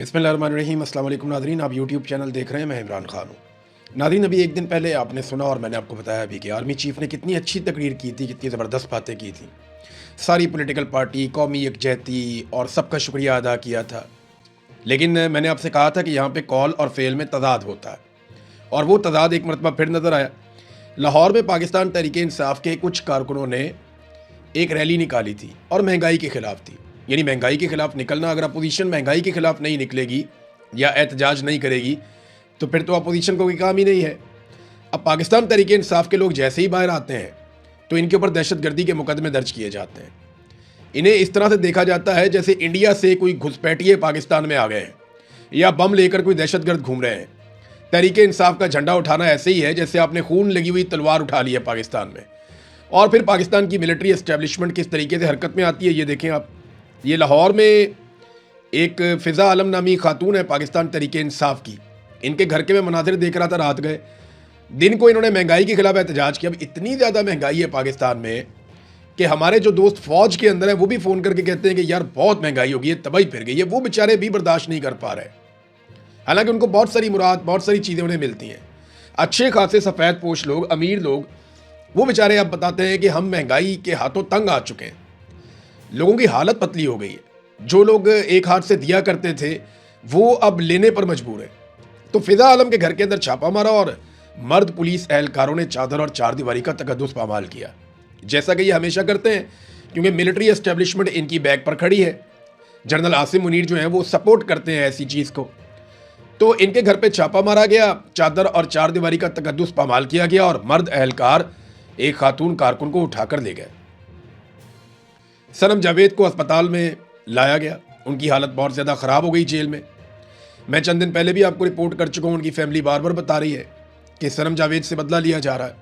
बिस्मिल्लाहिर्रहमानिर्रहीम। अस्सलाम वालेकुम नाज़रीन, आप यूट्यूब चैनल देख रहे हैं। मैं इमरान खान हूँ। नाज़रीन, अभी एक दिन पहले आपने सुना और मैंने आपको बताया भी कि आर्मी चीफ़ ने कितनी अच्छी तकरीर की थी, कितनी ज़बरदस्त बातें की थी। सारी पॉलिटिकल पार्टी, कौमी यकजहती और सबका शुक्रिया अदा किया था। लेकिन मैंने आपसे कहा था कि यहाँ पे कौल और फ़ेल में तज़ाद होता है, और वो तज़ाद एक मरतबा फिर नज़र आया। लाहौर में पाकिस्तान तहरीक-ए-इंसाफ़ के कुछ कारकुनों ने एक रैली निकाली थी और महंगाई के ख़िलाफ़ थी। यानी महंगाई के ख़िलाफ़ निकलना, अगर अपोजिशन महंगाई के ख़िलाफ़ नहीं निकलेगी या एहतजाज नहीं करेगी तो फिर तो अपोजिशन को कोई काम ही नहीं है। अब पाकिस्तान तहरीक इंसाफ के लोग जैसे ही बाहर आते हैं तो इनके ऊपर दहशतगर्दी के मुकदमे दर्ज किए जाते हैं। इन्हें इस तरह से देखा जाता है जैसे इंडिया से कोई घुसपैठिए पाकिस्तान में आ गए हैं या बम लेकर कोई दहशतगर्द घूम रहे हैं। तहरीक इंसाफ का झंडा उठाना ऐसे ही है जैसे आपने खून लगी हुई तलवार उठा ली है पाकिस्तान में। और फिर पाकिस्तान की मिलिट्री एस्टेब्लिशमेंट किस तरीके से हरकत में आती है ये देखें आप। ये लाहौर में एक फ़िज़ा आलम नामी खातून है पाकिस्तान तहरीक इंसाफ की। इनके घर के मैं मनाजिर देख रहा था रात गए। दिन को इन्होंने महंगाई के खिलाफ एहतजाज किया। अब इतनी ज़्यादा महंगाई है पाकिस्तान में कि हमारे जो दोस्त फ़ौज के अंदर हैं वो भी फ़ोन करके कहते हैं कि यार बहुत महंगाई हो गई है, तबाही फिर गई है। वो बेचारे भी बर्दाश्त नहीं कर पा रहे। हालांकि उनको बहुत सारी मुराद, बहुत सारी चीज़ें उन्हें मिलती हैं। अच्छे खासे सफ़ेद पोश लोग, अमीर लोग, वो बेचारे अब बताते हैं कि हम महंगाई के हाथों तंग आ चुके हैं। लोगों की हालत पतली हो गई है। जो लोग एक हाथ से दिया करते थे वो अब लेने पर मजबूर है। तो फ़िज़ा आलम के घर के अंदर छापा मारा और मर्द पुलिस एहलकारों ने चादर और चारदीवारी का तकद्दुस पामाल किया, जैसा कि ये हमेशा करते हैं, क्योंकि मिलिट्री एस्टेब्लिशमेंट इनकी बैक पर खड़ी है। जनरल आसिम मुनीर जो हैं वो सपोर्ट करते हैं ऐसी चीज़ को। तो इनके घर पे छापा मारा गया, चादर और चारदीवारी का तकद्दुस पामाल किया गया और मर्द एहलकार एक खातून कारकुन को उठाकर ले गए। सनम जावेद को अस्पताल में लाया गया। उनकी हालत बहुत ज़्यादा ख़राब हो गई जेल में। मैं चंद दिन पहले भी आपको रिपोर्ट कर चुका हूँ। उनकी फैमिली बार बार बता रही है कि सनम जावेद से बदला लिया जा रहा है।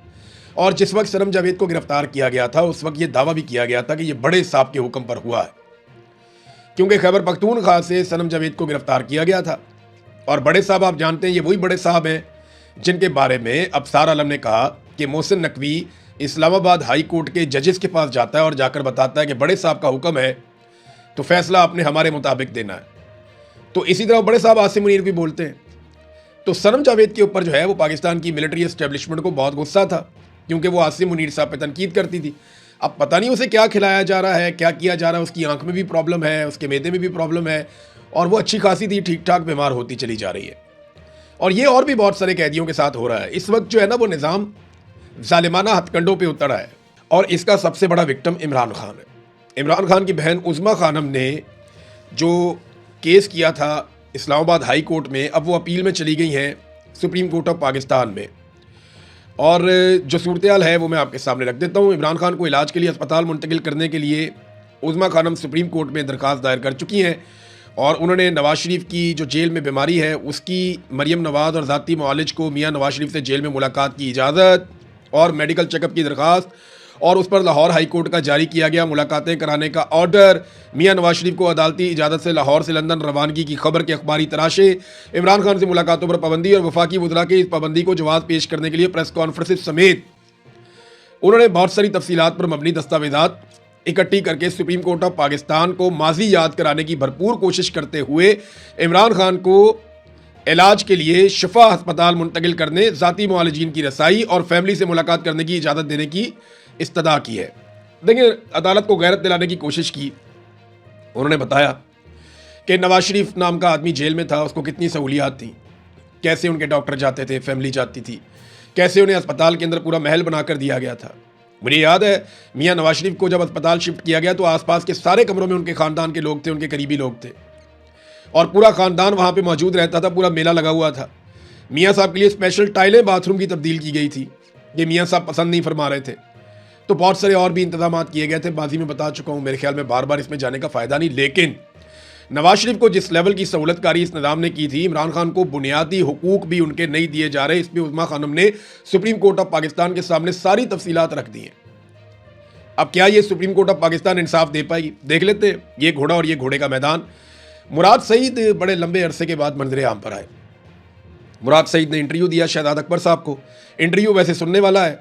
और जिस वक्त सनम जावेद को गिरफ्तार किया गया था उस वक्त ये दावा भी किया गया था कि ये बड़े साहब के हुक्म पर हुआ है, क्योंकि खैबर पख्तूनख्वा से सनम जावेद को गिरफ्तार किया गया था। और बड़े साहब आप जानते हैं, ये वही बड़े साहब हैं जिनके बारे में अबसार आलम ने कहा कि मोहसिन नकवी इस्लामाबाद हाई कोर्ट के जजेस के पास जाता है और जाकर बताता है कि बड़े साहब का हुक्म है तो फैसला आपने हमारे मुताबिक देना है। तो इसी तरह बड़े साहब आसिम मुनीर भी बोलते हैं। तो सनम जावेद के ऊपर जो है वो पाकिस्तान की मिलिट्री एस्टेब्लिशमेंट को बहुत गुस्सा था, क्योंकि वो आसिम मुनीर साहब पे तनकीद करती थी। अब पता नहीं उसे क्या खिलाया जा रहा है, क्या किया जा रहा है। उसकी आंख में भी प्रॉब्लम है, उसके मैदे में भी प्रॉब्लम है, और वो अच्छी खासी थी, ठीक ठाक बीमार होती चली जा रही है। और ये और भी बहुत सारे कैदियों के साथ हो रहा है। इस वक्त जो है ना वो निज़ाम जालिमाना हथकंडों पे उतर है, और इसका सबसे बड़ा विक्टिम इमरान खान है। इमरान खान की बहन उज़्मा खानम ने जो केस किया था इस्लामाबाद हाई कोर्ट में, अब वो अपील में चली गई हैं सुप्रीम कोर्ट ऑफ पाकिस्तान में। और जो सूरत-ए-हाल है वो मैं आपके सामने रख देता हूँ। इमरान खान को इलाज के लिए अस्पताल मुंतकिल करने के लिए उज़्मा खानम सुप्रीम कोर्ट में दरख्वास्त दायर कर चुकी हैं, और उन्होंने नवाज शरीफ की जो जेल में बीमारी है उसकी मरियम नवाज़ और ज़ाती मुआलिज को मियाँ नवाज शरीफ से जेल में मुलाकात की इजाज़त और मेडिकल चेकअप की दरख्वास्त, और उस पर लाहौर हाई कोर्ट का जारी किया गया मुलाकातें कराने का ऑर्डर। मियाँ नवाज शरीफ को अदालती इजाज़त से लाहौर से लंदन रवानगी की खबर के अखबारी तराशे। इमरान खान से मुलाकातों पर पाबंदी और वफाकी वज़रा की इस पाबंदी को जवाब पेश करने के लिए प्रेस कॉन्फ्रेंस समेत उन्होंने बहुत सारी तफसीलात पर मबनी दस्तावेजात इकट्ठी करके सुप्रीम कोर्ट ऑफ पाकिस्तान को माजी याद कराने की भरपूर कोशिश करते हुए इमरान खान को इलाज के लिए शिफा अस्पताल मुंतकिल करने, ज़ाती मुआलिजीन की रसाई और फैमिली से मुलाकात करने की इजाज़त देने की इस्तदा की है। देखिए, अदालत को गैरत दिलाने की कोशिश की। उन्होंने बताया कि नवाज शरीफ नाम का आदमी जेल में था, उसको कितनी सहूलियात थी, कैसे उनके डॉक्टर जाते थे, फैमिली जाती थी, कैसे उन्हें अस्पताल के अंदर पूरा महल बना कर दिया गया था। मुझे याद है मियाँ नवाज शरीफ को जब अस्पताल शिफ्ट किया गया तो आसपास के सारे कमरों में उनके ख़ानदान के लोग थे, उनके करीबी लोग थे, और पूरा ख़ानदान वहाँ पे मौजूद रहता था। पूरा मेला लगा हुआ था। मियाँ साहब के लिए स्पेशल टाइलें बाथरूम की तब्दील की गई थी, ये मियाँ साहब पसंद नहीं फरमा रहे थे। तो बहुत सारे और भी इंतजाम किए गए थे, माजी में बता चुका हूँ। मेरे ख्याल में बार बार इसमें जाने का फ़ायदा नहीं। लेकिन नवाज शरीफ को जिस लेवल की सहूलतकारी इस निज़ाम ने की थी, इमरान खान को बुनियादी हुकूक भी उनके नहीं दिए जा रहे। इस पर उज़्मा खानम ने सुप्रीम कोर्ट ऑफ पाकिस्तान के सामने सारी तफसीलात रख दी हैं। अब क्या ये सुप्रीम कोर्ट ऑफ पाकिस्तान इंसाफ दे पाएगी? देख लेते हैं। ये घोड़ा और ये घोड़े का मैदान। मुराद सईद बड़े लंबे अरसे के बाद मंजरे आम पर आए। मुराद सईद ने इंटरव्यू दिया शहजाद अकबर साहब को। इंटरव्यू वैसे सुनने वाला है।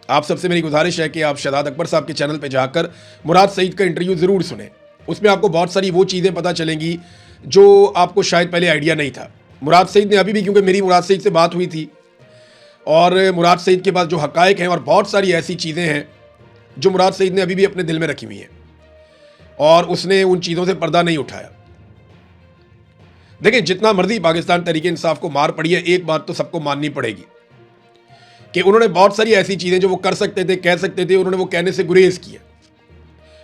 आप सबसे मेरी गुजारिश है कि आप शहजाद अकबर साहब के चैनल पर जाकर मुराद सईद का इंटरव्यू ज़रूर सुने। उसमें आपको बहुत सारी वो चीज़ें पता चलेंगी जो आपको शायद पहले आइडिया नहीं था। मुराद सईद ने अभी भी, क्योंकि मेरी मुराद सईद से बात हुई थी और मुराद सईद के पास जो हकायक हैं और बहुत सारी ऐसी चीज़ें हैं जो मुराद सईद ने अभी भी अपने दिल में रखी हुई हैं और उसने उन चीज़ों से पर्दा नहीं उठाया। देखिए, जितना मर्जी पाकिस्तान तहरीक इंसाफ को मार पड़ी है, एक बात तो सबको माननी पड़ेगी कि उन्होंने बहुत सारी ऐसी चीज़ें जो वो कर सकते थे, कह सकते थे, उन्होंने वो कहने से गुरेज किया।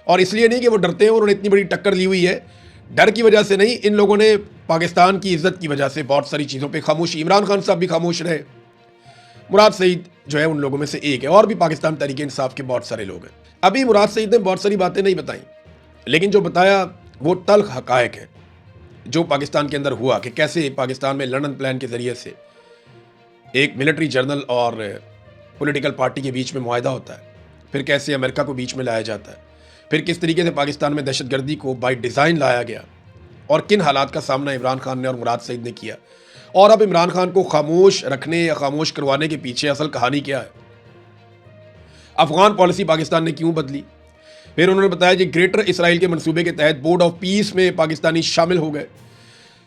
और इसलिए नहीं कि वो डरते हैं, उन्होंने इतनी बड़ी टक्कर ली हुई है, डर की वजह से नहीं, इन लोगों ने पाकिस्तान की इज्जत की वजह से बहुत सारी चीज़ों पे खामोशी, इमरान खान साहब भी खामोश रहे, मुराद सईद जो है उन लोगों में से एक है, और भी पाकिस्तान तहरीक इंसाफ के बहुत सारे लोग हैं। अभी मुराद सईद ने बहुत सारी बातें नहीं बताई, लेकिन जो बताया वो तल्ख हकायक है जो पाकिस्तान के अंदर हुआ, कि कैसे पाकिस्तान में लंदन प्लान के ज़रिए से एक मिलिट्री जर्नल और पॉलिटिकल पार्टी के बीच में मुआहदा होता है, फिर कैसे अमेरिका को बीच में लाया जाता है, फिर किस तरीके से पाकिस्तान में दहशतगर्दी को बाय डिज़ाइन लाया गया और किन हालात का सामना इमरान खान ने और मुराद सईद ने किया। और अब इमरान खान को खामोश रखने या खामोश करवाने के पीछे असल कहानी क्या है, अफगान पॉलिसी पाकिस्तान ने क्यों बदली। फिर उन्होंने बताया कि ग्रेटर इसराइल के मंसूबे के तहत बोर्ड ऑफ पीस में पाकिस्तानी शामिल हो गए।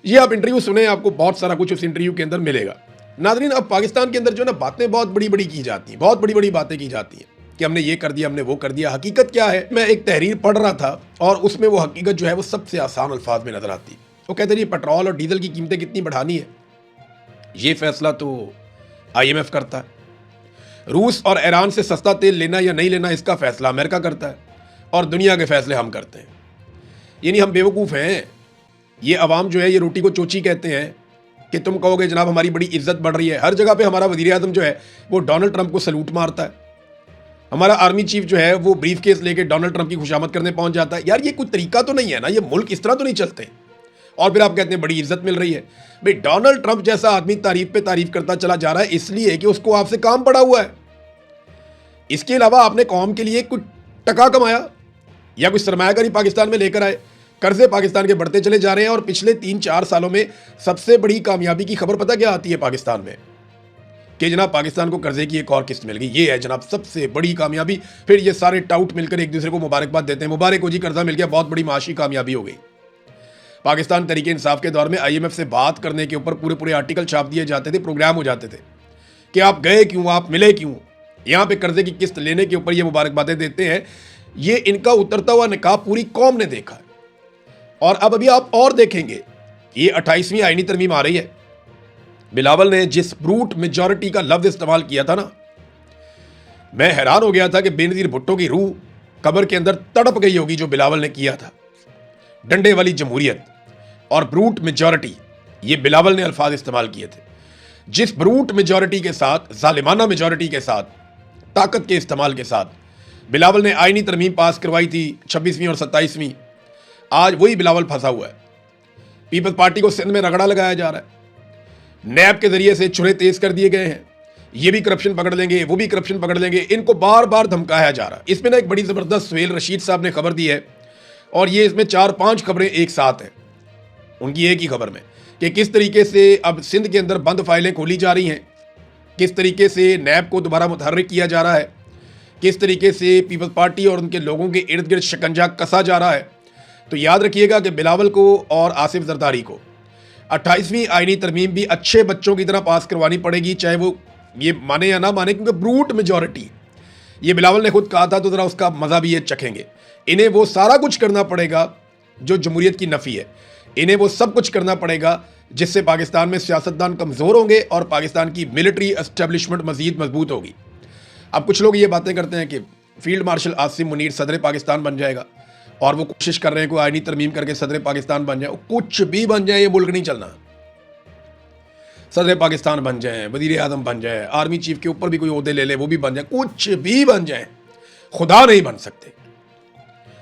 ये आप इंटरव्यू सुने, आपको बहुत सारा कुछ उस इंटरव्यू के अंदर मिलेगा। नाज़रीन, अब पाकिस्तान के अंदर जो ना बातें बहुत बड़ी बड़ी की जाती हैं, बहुत बड़ी बड़ी बातें की जाती हैं कि हमने ये कर दिया, हमने वो कर दिया। हकीकत क्या है, मैं एक तहरीर पढ़ रहा था और उसमें वो हकीकत जो है वो सबसे आसान अल्फाज में नजर आती। वो कहते हैं पेट्रोल और डीजल की कीमतें कितनी बढ़ानी है, ये फैसला तो IMF करता है। रूस और ईरान से सस्ता तेल लेना या नहीं लेना, इसका फैसला अमेरिका करता है, और दुनिया के फैसले हम करते हैं। यानी हम बेवकूफ़ हैं। ये अवाम जो है ये रोटी को चोची कहते हैं कि तुम कहोगे जनाब हमारी बड़ी इज्जत बढ़ रही है। हर जगह पे हमारा वज़ीर आज़म जो है वो डोनाल्ड ट्रंप को सलूट मारता है, हमारा आर्मी चीफ जो है वो ब्रीफ केस लेके डोनाल्ड ट्रंप की खुशामद करने पहुंच जाता है। यार ये कुछ तरीका तो नहीं है ना, ये मुल्क इस तरह तो नहीं चलते। और फिर आप कहते हैं बड़ी इज्जत मिल रही है। भाई, डोनाल्ड ट्रंप जैसा आदमी तारीफ पे तारीफ करता चला जा रहा है इसलिए कि उसको आपसे काम पड़ा हुआ है। इसके अलावा आपने कौम के लिए कुछ टका कमाया या कुछ सरमायाकारी पाकिस्तान में लेकर आए, कर्जे पाकिस्तान के बढ़ते चले जा रहे हैं। और पिछले 3-4 सालों में सबसे बड़ी कामयाबी की खबर पता क्या आती है पाकिस्तान में, कि जनाब पाकिस्तान को कर्जे की एक और किस्त मिल गई। ये है जनाब सबसे बड़ी कामयाबी। फिर ये सारे टाउट मिलकर एक दूसरे को मुबारकबाद देते हैं, मुबारक हो जी, कर्जा मिल गया, बहुत बड़ी माशी कामयाबी हो गई। पाकिस्तान तहरीक इंसाफ के दौर में IMF से बात करने के ऊपर पूरे पूरे आर्टिकल छाप दिए जाते थे, प्रोग्राम हो जाते थे कि आप गए क्यों, आप मिले क्यों। यहाँ पे कर्जे की किस्त लेने के ऊपर ये मुबारकबादें देते हैं। ये इनका उतरता हुआ निकाब पूरी कौम ने देखा है। और अब अभी आप और देखेंगे, ये 28वीं आईनी तरमीम आ रही है। बिलावल ने जिस ब्रूट मेजॉरिटी का लफ्ज इस्तेमाल किया था ना, मैं हैरान हो गया था कि बेनज़ीर भुट्टो की रूह कब्र के अंदर तड़प गई होगी जो बिलावल ने किया था। डंडे वाली जमहूरियत और ब्रूट मेजॉरिटी, ये बिलावल ने अल्फाज इस्तेमाल किए थे। जिस ब्रूट मेजॉरिटी के साथ, जालिमाना मेजॉरिटी के साथ, ताकत के इस्तेमाल के साथ बिलावल ने आईनी तरमीम पास करवाई थी 26वीं और 27वीं, आज वही बिलावल फंसा हुआ है। पीपल्स पार्टी को सिंध में रगड़ा लगाया जा रहा है, नैब के जरिए से छुरे तेज कर दिए गए हैं, ये भी करप्शन पकड़ लेंगे, वो भी करप्शन पकड़ लेंगे, इनको बार बार धमकाया जा रहा है। इसमें ना एक बड़ी ज़बरदस्त सुहेल रशीद साहब ने खबर दी है, और ये इसमें 4-5 खबरें एक साथ हैं उनकी एक ही खबर में, कि किस तरीके से अब सिंध के अंदर बंद फाइलें खोली जा रही हैं, किस तरीके से नैब को दोबारा मुतहर्रिक किया जा रहा है, किस तरीके से पीपल्स पार्टी और उनके लोगों के इर्द गिर्द शिकंजा कसा जा रहा है। तो याद रखिएगा कि बिलावल को और आसिफ जरदारी को 28वीं आईनी तरमीम भी अच्छे बच्चों की तरह पास करवानी पड़ेगी, चाहे वो ये माने या ना माने, क्योंकि ब्रूट मेजॉरिटी, ये बिलावल ने खुद कहा था, तो ज़रा उसका मज़ा भी ये चखेंगे। इन्हें वो सारा कुछ करना पड़ेगा जो जमहूरियत की नफ़ी है, इन्हें वो सब कुछ करना पड़ेगा जिससे पाकिस्तान में सियासतदान कमज़ोर होंगे और पाकिस्तान की मिलिट्री एस्टेब्लिशमेंट मज़ीद मजबूत होगी। अब कुछ लोग ये बातें करते हैं कि फील्ड मार्शल आसिम मुनीर सदर पाकिस्तान बन जाएगा, और वो कोशिश कर रहे हैं कोई आईनी तरमीम करके सदर पाकिस्तान बन जाए। कुछ भी बन जाए, ये मुल्क नहीं चलना। सदर पाकिस्तान बन जाए, वज़ीर आज़म बन जाए, आर्मी चीफ के ऊपर भी कोई ओहदे ले ले, वो भी बन जाए, कुछ भी बन जाए, खुदा नहीं बन सकते,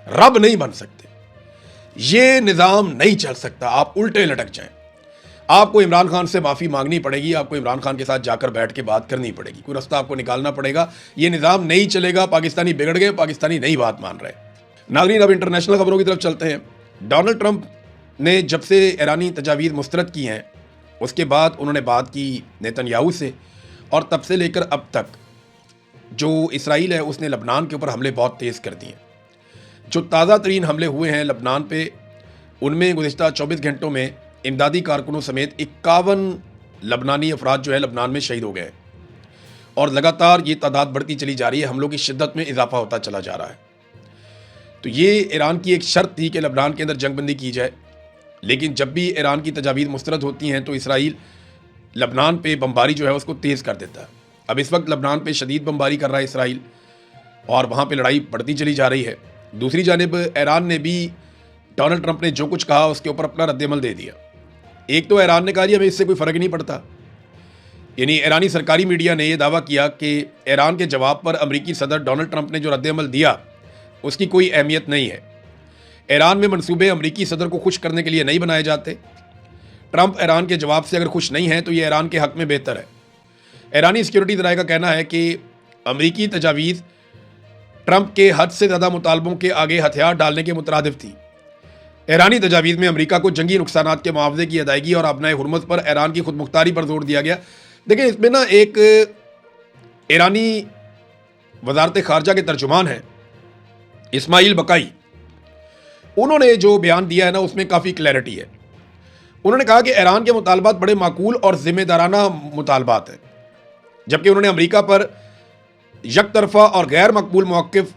रब नहीं बन सकते, ये निज़ाम नहीं चल सकता। आप उल्टे लटक जाएं। आपको इमरान खान से माफ़ी मांगनी पड़ेगी, आपको इमरान खान के साथ जाकर बैठ के बात करनी पड़ेगी, कोई रास्ता आपको निकालना पड़ेगा। ये निज़ाम नहीं चलेगा। पाकिस्तानी बिगड़ गए, पाकिस्तानी नहीं बात मान रहे। नाज़रीन, अब इंटरनेशनल खबरों की तरफ चलते हैं। डोनाल्ड ट्रंप ने जब से ईरानी तजावीज़ मुस्तरद की हैं, उसके बाद उन्होंने बात की नेतन्याहू से, और तब से लेकर अब तक जो इसराइल है उसने लबनान के ऊपर हमले बहुत तेज़ कर दिए। जो ताज़ा तरीन हमले हुए हैं लबनान पे, उनमें गुज़िश्ता 24 घंटों में इमदादी कारकुनों समेत 51 लबनानी अफराद जो है लबनान में शहीद हो गए और लगातार ये तादाद बढ़ती चली जा रही है, हमलों की शिद्दत में इजाफा होता चला जा रहा है। तो ये ईरान की एक शर्त थी कि लबनान के अंदर जंगबंदी की जाए, लेकिन जब भी ईरान की तजावीज़ मुस्तरद होती हैं तो इसराइल लबनान पे बमबारी जो है उसको तेज़ कर देता है। अब इस वक्त लबनान पे शदीद बमबारी कर रहा है इसराइल और वहाँ पे लड़ाई बढ़ती चली जा रही है। दूसरी जानिब ईरान ने भी डोनाल्ड ट्रंप ने जो कुछ कहा उसके ऊपर अपना रद्दअमल दे दिया। एक तो ईरान ने कहा जी हमें इससे कोई फ़र्क नहीं पड़ता, यानी ईरानी सरकारी मीडिया ने यह दावा किया कि ईरान के जवाब पर अमरीकी सदर डोनाल्ड ट्रंप ने जो रद्दअमल दिया उसकी कोई अहमियत नहीं है। ईरान में मंसूबे अमरीकी सदर को खुश करने के लिए नहीं बनाए जाते। ट्रंप ईरान के जवाब से अगर खुश नहीं है तो ये ईरान के हक़ में बेहतर है। ईरानी सिक्योरिटी ज़राए का कहना है कि अमरीकी तजावीज़ ट्रंप के हद से ज़्यादा मुतालबों के आगे हथियार डालने के मुतरादिफ थी। ईरानी तजावीज़ में अमरीका को जंगी नुकसानात के मुआवजे की अदायगी और अपनाए हुर्मत पर ईरान की खुदमुख्तारी पर जोर दिया गया। देखिए इसमें ना एक ईरानी वजारत खारजा के तर्जुमान हैं इस्माइल बकाई, उन्होंने जो बयान दिया है ना उसमें काफ़ी क्लैरिटी है। उन्होंने कहा कि ईरान के मुतालबात बड़े माकूल और जिम्मेदाराना मुतालबात हैं, जबकि उन्होंने अमरीका पर यकतरफा और गैर मकबूल मौक़िफ़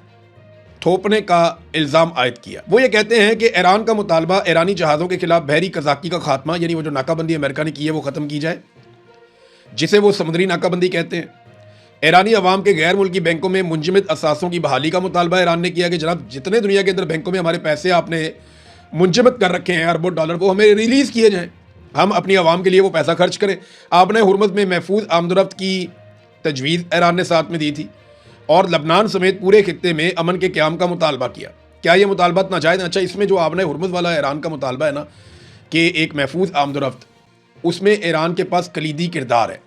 थोपने का इल्ज़ाम आयद किया। वो ये कहते हैं कि ईरान का मुतालबा ईरानी जहाज़ों के खिलाफ बहरी कज़ाकी का खात्मा, यानी वो जो नाकाबंदी अमेरिका ने की है वो ख़त्म की जाए, जिसे वो समुद्री नाकाबंदी कहते हैं। ईरानी अवाम के गैर मुल्की बैंकों में मुंजमद असासों की बहाली का मुतालबा ईरान ने किया कि जनाब जितने दुनिया के अंदर बैंकों में हमारे पैसे आपने मुंजमद कर रखे हैं अरबों डॉलर, वो हमें रिलीज़ किए जाएँ, हम अपनी आवाम के लिए वो पैसा खर्च करें। आपने हुर्मत में महफूज आमदरफ्त की तजवीज़ ईरान ने साथ में दी थी और लबनान समेत पूरे खित्ते में अमन के क़याम का मुतालबा किया। क्या ये मुतालबात नाजायज़? अच्छा, इसमें जो आपने हुर्मत वाला ईरान का मुतालबा है ना कि एक महफूज आमदरफ्त, उसमें ईरान के पास कलीदी किरदार है।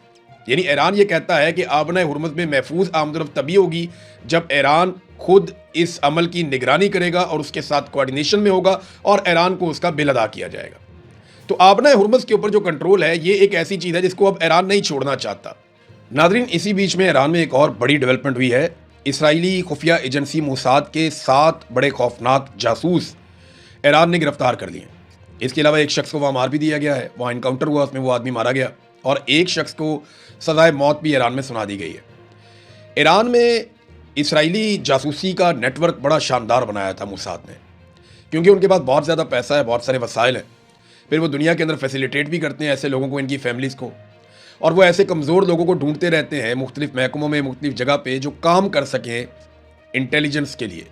यानी ईरान ये कहता है कि आबना हुर्मत में महफूज आमदरफ्त तभी होगी जब ईरान खुद इस अमल की निगरानी करेगा और उसके साथ कोऑर्डिनेशन में होगा और ईरान को उसका बिल अदा किया जाएगा। तो आबना हुर्मत के ऊपर जो कंट्रोल है ये एक ऐसी चीज़ है जिसको अब ईरान नहीं छोड़ना चाहता। नादरीन, इसी बीच में ईरान में एक और बड़ी डेवलपमेंट हुई है। इसराइली खुफिया एजेंसी मोसाद के 7 बड़े खौफनाक जासूस ईरान ने गिरफ्तार कर लिए। इसके अलावा एक शख्स को वहाँ मार भी दिया गया है, वहाँ इनकाउंटर हुआ, उसमें वो आदमी मारा गया और एक शख्स को सज़ाए मौत भी ईरान में सुना दी गई है। ईरान में इसराइली जासूसी का नेटवर्क बड़ा शानदार बनाया था मोसाद ने, क्योंकि उनके पास बहुत ज़्यादा पैसा है, बहुत सारे वसाइल हैं। फिर वो दुनिया के अंदर फैसिलिटेट भी करते हैं ऐसे लोगों को, इनकी फैमिलीज़ को, और वो ऐसे कमज़ोर लोगों को ढूंढते रहते हैं मुख्तलिफ महकमों में, मुख्तलिफ जगह पे, जो काम कर सकें इंटेलिजेंस के लिए।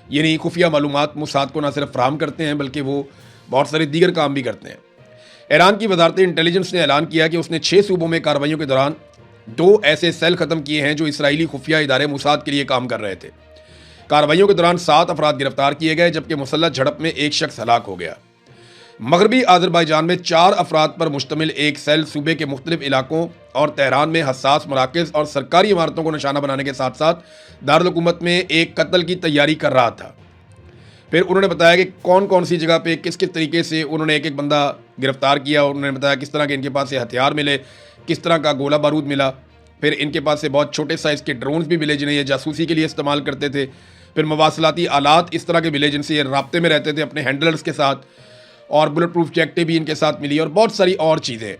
यानी खुफिया मालूमात मोसाद को ना सिर्फ फराहम करते हैं बल्कि वो बहुत सारे दीगर काम भी करते हैं। ईरान की वजारत इंटेलिजेंस ने ऐलान किया कि उसने 6 सूबों में कार्रवाइयों के दौरान 2 ऐसे सेल ख़त्म किए हैं जो इसराइली खुफिया इदारे मोसाद के लिए काम कर रहे थे। कार्रवाइयों के दौरान 7 अफराद गिरफ्तार किए गए, जबकि मुसल्लह झड़प में एक शख्स हलाक हो गया। मगरबी आज़रबाईजान में 4 अफराद पर मुश्तमिल एक सेल सूबे के मुख्तलिफ इलाकों और तेहरान में हसास मराकज़ और सरकारी इमारतों को निशाना बनाने के साथ साथ दारुल हुकूमत में एक कत्ल की तैयारी कर रहा था। फिर उन्होंने बताया कि कौन कौन सी जगह पे किस किस तरीके से उन्होंने एक एक बंदा गिरफ्तार किया। उन्होंने बताया किस तरह के इनके पास से हथियार मिले, किस तरह का गोला बारूद मिला। फिर इनके पास से बहुत छोटे साइज़ के ड्रोन्स भी मिले जिन्हें ये जासूसी के लिए इस्तेमाल करते थे। फिर मवासलाती आलात इस तरह के मिले जिनसे ये राब्ते में रहते थे अपने हैंडलर्स के साथ, और बुलेट प्रूफ जैकेटें भी इनके साथ मिली और बहुत सारी और चीज़ें।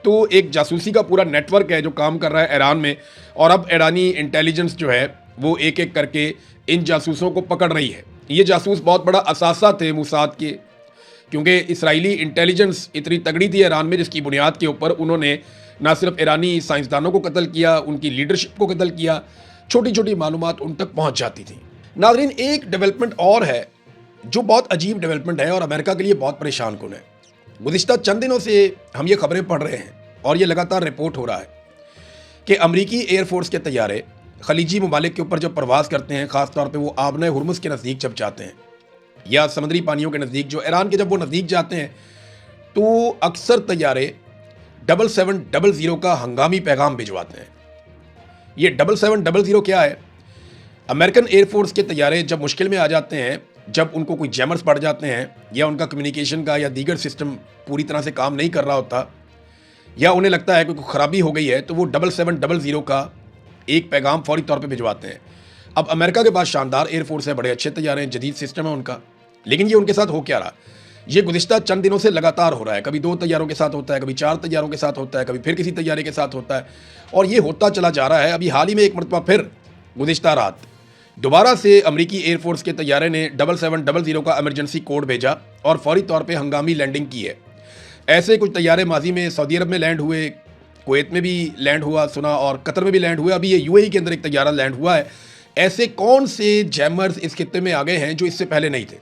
तो एक जासूसी का पूरा नेटवर्क है जो काम कर रहा है ईरान में, और अब ईरानी इंटेलिजेंस जो है वो एक एक करके इन जासूसों को पकड़ रही है। ये जासूस बहुत बड़ा असासा थे मोसाद के, क्योंकि इसराइली इंटेलिजेंस इतनी तगड़ी थी ईरान में जिसकी बुनियाद के ऊपर उन्होंने ना सिर्फ ईरानी साइंसदानों को कत्ल किया, उनकी लीडरशिप को कत्ल किया, छोटी छोटी मालूमात उन तक पहुँच जाती थी। नाज़रीन, एक डेवलपमेंट और है जो बहुत अजीब डेवलपमेंट है और अमेरिका के लिए बहुत परेशान कुन है। गुज़िश्ता चंद दिनों से हम ये खबरें पढ़ रहे हैं और ये लगातार रिपोर्ट हो रहा है कि अमरीकी एयरफोर्स के तैयारे खलीजी ममालिक के ऊपर जब परवाज़ करते हैं, ख़ास तौर पे वो आबना हुर्मुज़ के नज़दीक जब जाते हैं या समुद्री पानियों के नज़दीक, जो ईरान के जब वो नज़दीक जाते हैं तो अक्सर तैयारे 7700 का हंगामी पैगाम भिजवाते हैं। ये 7700 क्या है? अमेरिकन एयरफोर्स के तैयारे जब मुश्किल में आ जाते हैं, जब उनको कोई जैमर्स पड़ जाते हैं या उनका कम्युनिकेशन का या दीगर सिस्टम पूरी तरह से काम नहीं कर रहा होता, या उन्हें लगता है कि कोई ख़राबी हो गई है, तो वो 7700 का एक पैगाम फौरी तौर पे भिजवाते हैं। अब अमेरिका के पास शानदार एयरफोर्स है, बड़े अच्छे तैयारे हैं, जदीद सिस्टम है उनका, लेकिन ये उनके साथ हो क्या रहा? ये गुज़िश्ता चंद दिनों से लगातार हो रहा है। कभी 2 तैयारों के साथ होता है, कभी 4 तैयारों के साथ होता है, कभी फिर किसी तैयारे के साथ होता है और ये होता चला जा रहा है। अभी हाल ही में एक मरतबा फिर गुज़िश्ता रात दोबारा से अमरीकी एयरफोर्स के तैयारे ने 7700 का इमरजेंसी कोड भेजा और फौरी तौर पे हंगामी लैंडिंग की है। ऐसे कुछ तैयारे माजी में सऊदी अरब में लैंड हुए, कुवैत में भी लैंड हुआ सुना और कतर में भी लैंड हुआ। अभी ये यूएई के अंदर एक तैयारा लैंड हुआ है। ऐसे कौन से जैमर्स इस खित्ते में आ गए हैं जो इससे पहले नहीं थे?